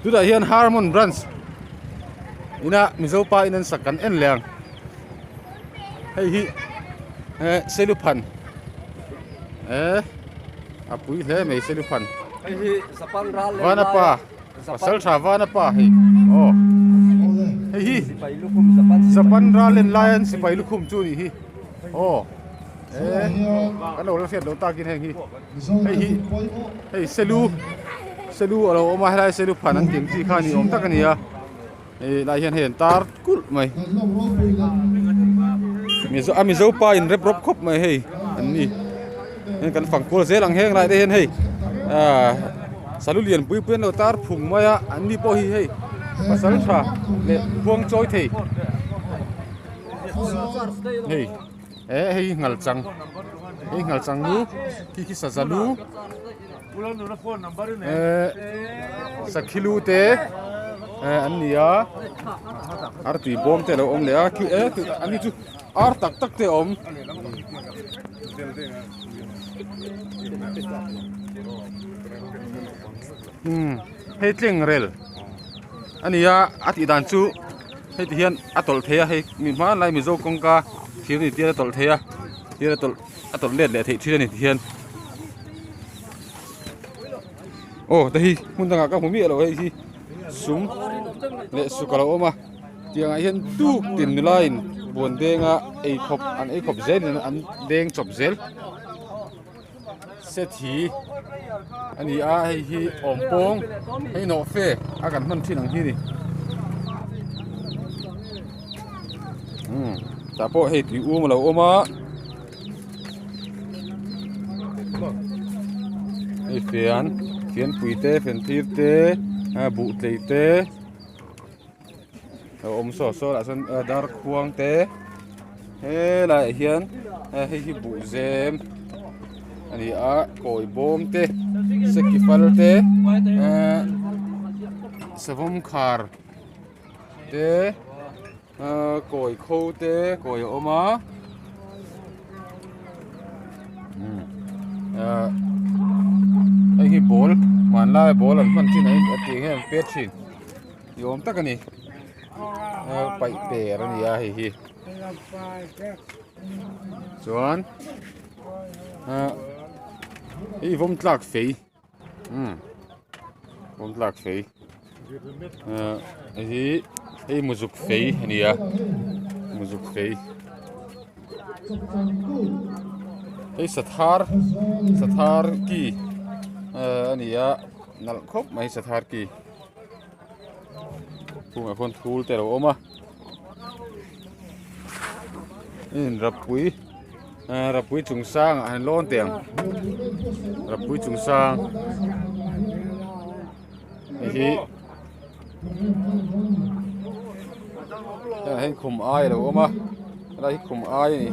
tu da hian Harmon branch ina Mizo pa inan sakan en leng hei hi selu phan apui hle mei selu phan vana pa pasal tha vana pa hei hei hi Japan Ralen Lion sipai lukhum chu ni hi kan lo fiat lo takin heng hi hei selu alo oma helai selu phan an ting chi kha ni om tak ania lai hian tar kul mai Mizo pa in rep rop khop mai hei an ni kan phang kul zelang heng lai de hian hei salu lian pui pen lo tar phung maya an ni po hi hei pasal tha le buang choi thei hei hei ngal chang nu ki sazalu sakhilu te an nia arti bom te lo om le a ki ani chu ar tak tak te om hei tleng rel ania ati dan chu hei ti hian atol thea hei mi man lai Mizo kongka thir ni tia tol thea tia tol atol let le thei thir ni hian da hi mun danga ka humi lo hei hi sum le sukalo oma tianga hian tuk tin line bon denga ei khop zel an deng chop zel set hi ani a hei hi ompong hei no fe akan man thin ang hi ni ta po hei ti u ma lo oma hei fian pui te fen thir te bu tlei te om so la san dar khuang te he lai hian hei hi bu zem ani a koi bom te sekifal te savom khar te koi kho te koi oma hi bol man la bol an man tin ai ati hen pet thin yom tak ani pai per ani a hi chuan hi vom tlak fei vom tlak fei hi muzuk fei ani a muzuk fei hi sathar ki ania nal khop mai sathar ki puma phon thul te ro oma in rapui chung sang an lon teng rapui chung sang hi hei khum ai lo oma lai khum ai ni